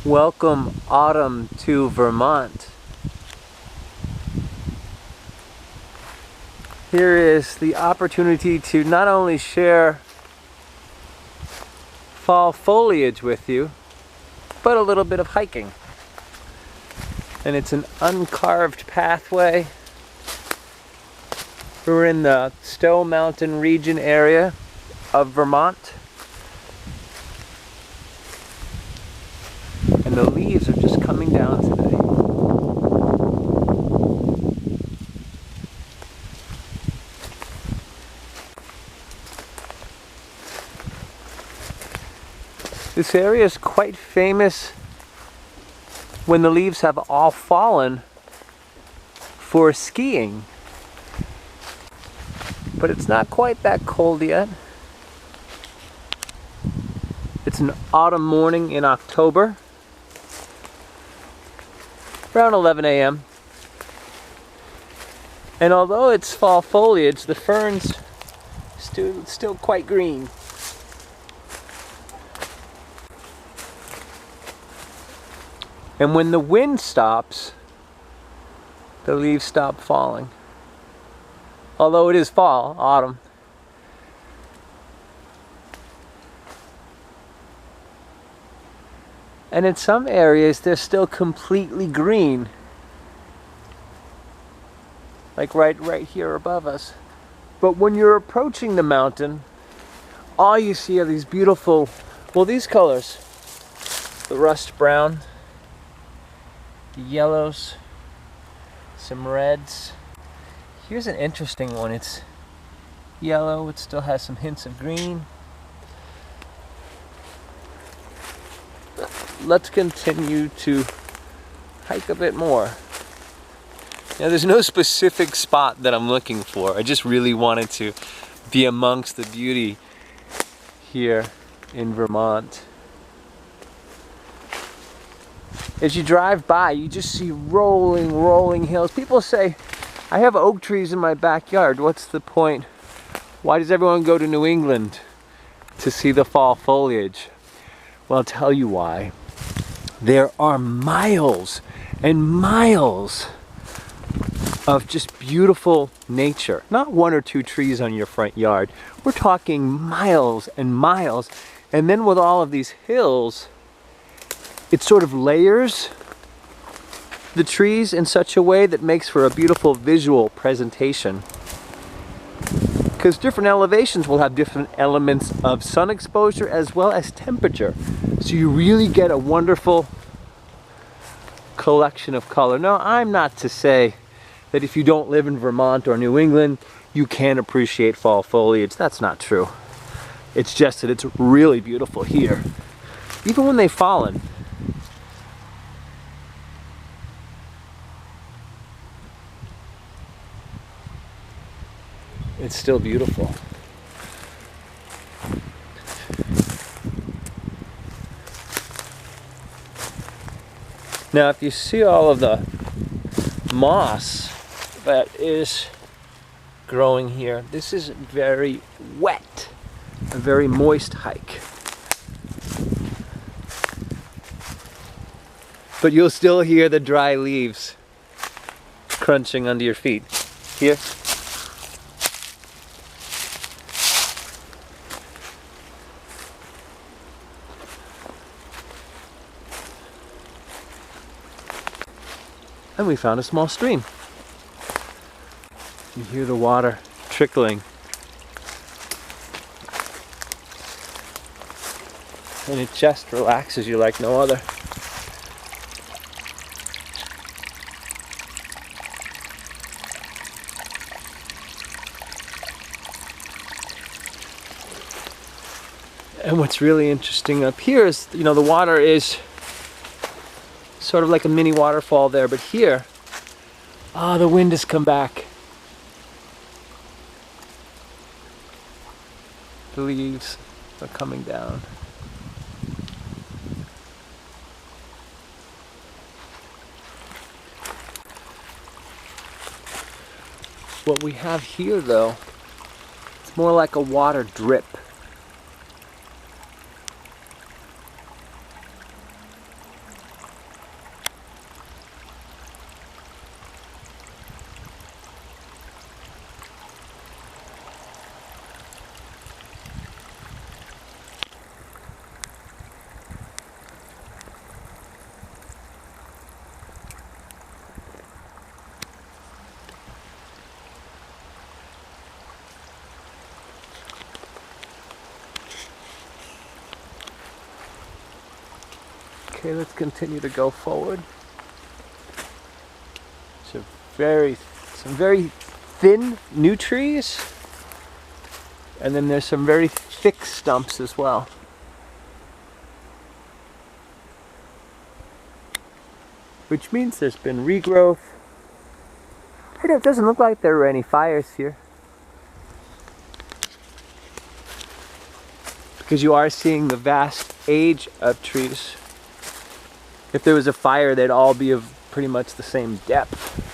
Welcome autumn to Vermont. Here is the opportunity to not only share fall foliage with you, but a little bit of hiking. And it's an uncarved pathway. We're in the Stowe Mountain region area of Vermont. And the leaves are just coming down today. This area is quite famous when the leaves have all fallen for skiing. But it's not quite that cold yet. It's an autumn morning in October, around 11 a.m. And although it's fall foliage, the ferns still quite green. And when the wind stops, the leaves stop falling. Although it is fall, autumn. And in some areas, they're still completely green. Like right here above us. But when you're approaching the mountain, all you see are these beautiful, well, these colors. The rust brown, the yellows, some reds. Here's an interesting one. It's yellow, it still has some hints of green. Let's continue to hike a bit more. Now, there's no specific spot that I'm looking for. I just really wanted to be amongst the beauty here in Vermont. As you drive by, you just see rolling hills. People say, I have oak trees in my backyard. What's the point? Why does everyone go to New England to see the fall foliage? Well, I'll tell you why. There are miles and miles of just beautiful nature. Not one or two trees on your front yard. We're talking miles and miles. And then with all of these hills, it sort of layers the trees in such a way that makes for a beautiful visual presentation. Because different elevations will have different elements of sun exposure as well as temperature. So you really get a wonderful collection of color. Now, I'm not to say that if you don't live in Vermont or New England, you can't appreciate fall foliage. That's not true. It's just that it's really beautiful here. Even when they've fallen. It's still beautiful. Now, if you see all of the moss that is growing here, this is very wet, a very moist hike. But you'll still hear the dry leaves crunching under your feet. Here. And we found a small stream. You hear the water trickling. And it just relaxes you like no other. And what's really interesting up here is, you know, the water is sort of like a mini waterfall there, but here, the wind has come back. The leaves are coming down. What we have here, though, it's more like a water drip. Okay, let's continue to go forward. Some very thin new trees, and then there's some very thick stumps as well. Which means there's been regrowth. It doesn't look like there were any fires here, because you are seeing the vast age of trees. If there was a fire, they'd all be of pretty much the same depth.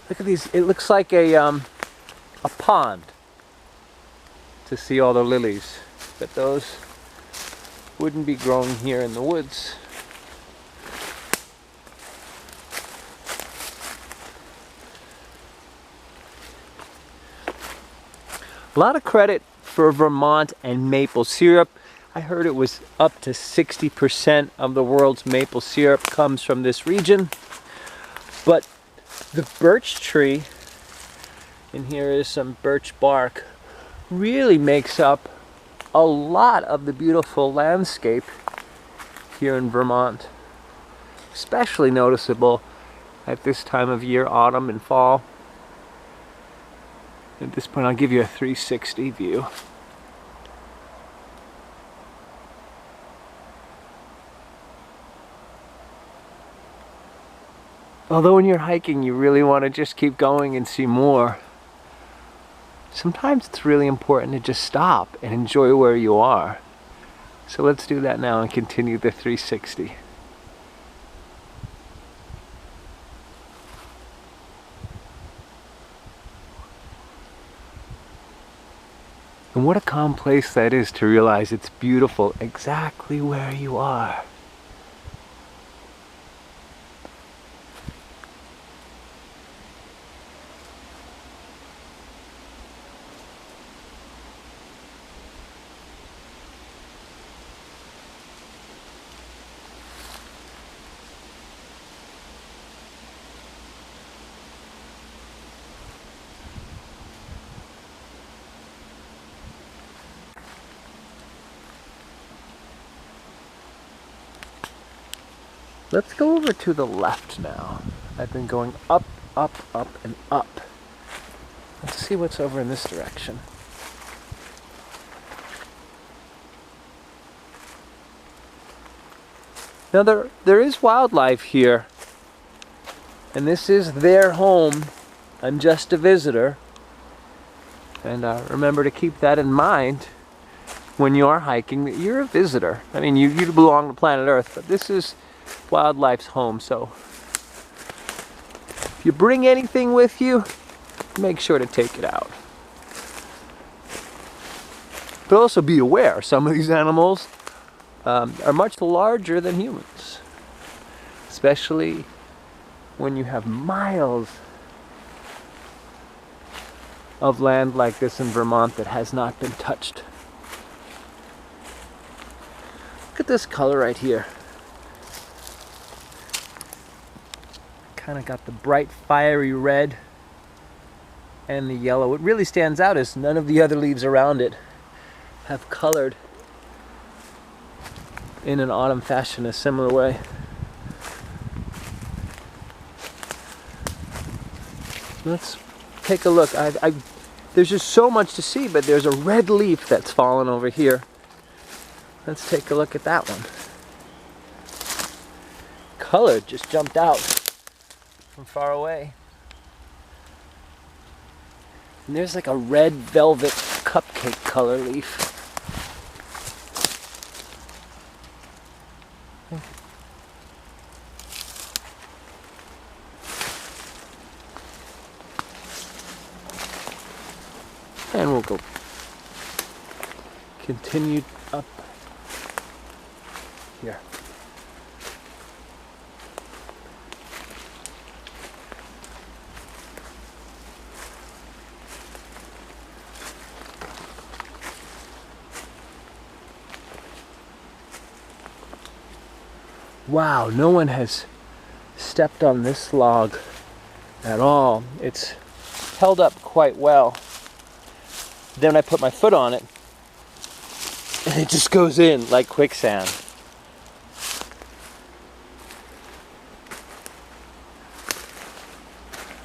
Look at these. It looks like a pond to see all the lilies, but those wouldn't be growing here in the woods. A lot of credit for Vermont and maple syrup. I heard it was up to 60% of the world's maple syrup comes from this region. But the birch tree, and here is some birch bark, really makes up a lot of the beautiful landscape here in Vermont. Especially noticeable at this time of year, autumn and fall. At this point, I'll give you a 360 view. Although when you're hiking, you really want to just keep going and see more. Sometimes it's really important to just stop and enjoy where you are. So let's do that now and continue the 360. And what a calm place that is to realize it's beautiful exactly where you are. Let's go over to the left now. I've been going up, up, up, and up. Let's see what's over in this direction. Now there is wildlife here, and this is their home. I'm just a visitor. And remember to keep that in mind when you are hiking, that you're a visitor. I mean, you belong to planet Earth, but this is wildlife's home, so if you bring anything with you, make sure to take it out. But also be aware, some of these animals are much larger than humans, especially when you have miles of land like this in Vermont that has not been touched. Look at this color right here. Kind of got the bright fiery red and the yellow. What really stands out is none of the other leaves around it have colored in an autumn fashion a similar way. Let's take a look. There's just so much to see, but there's a red leaf that's fallen over here. Let's take a look at that one. Color just jumped out from far away. And there's like a red velvet cupcake color leaf. And we'll go continue up here. Wow, no one has stepped on this log at all. It's held up quite well. Then I put my foot on it, and it just goes in like quicksand.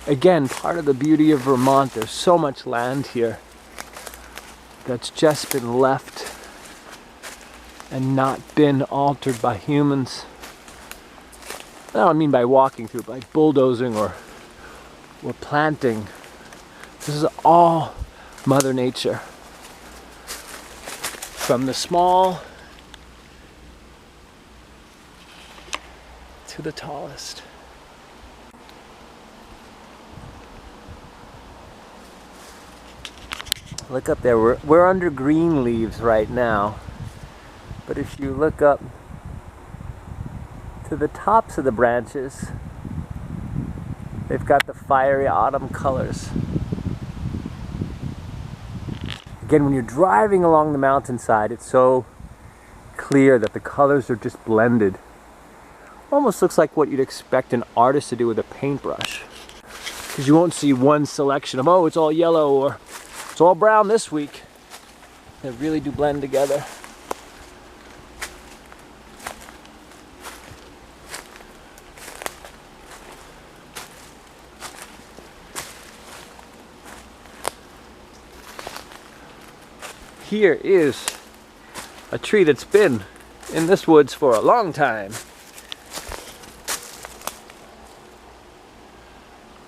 Again, part of the beauty of Vermont, there's so much land here that's just been left and not been altered by humans. I don't mean by walking through, by bulldozing or planting. This is all Mother Nature. From the small to the tallest. Look up there, we're under green leaves right now. But if you look up to the tops of the branches, they've got the fiery autumn colors. Again, when you're driving along the mountainside, it's so clear that the colors are just blended. Almost looks like what you'd expect an artist to do with a paintbrush. Because you won't see one selection of, oh, it's all yellow or it's all brown this week. They really do blend together. Here is a tree that's been in this woods for a long time.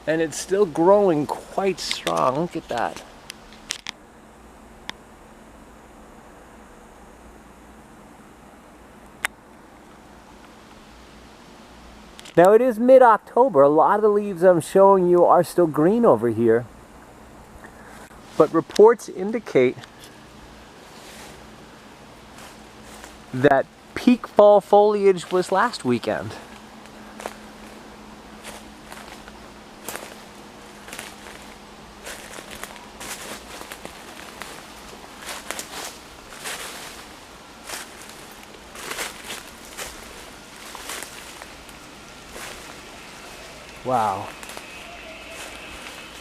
And it's still growing quite strong. Look at that. Now it is mid-October. A lot of the leaves I'm showing you are still green over here. But reports indicate that peak fall foliage was last weekend. Wow.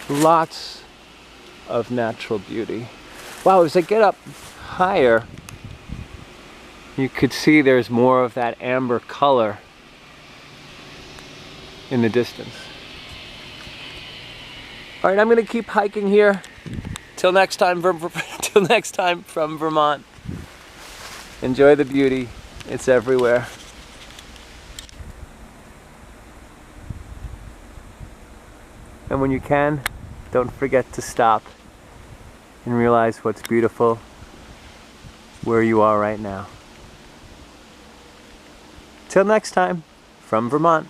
Lots of natural beauty. Wow, as I get up higher, you could see there's more of that amber color in the distance. All right, I'm gonna keep hiking here. Till next time from Vermont. Enjoy the beauty. It's everywhere. And when you can, don't forget to stop and realize what's beautiful where you are right now. Till next time, from Vermont.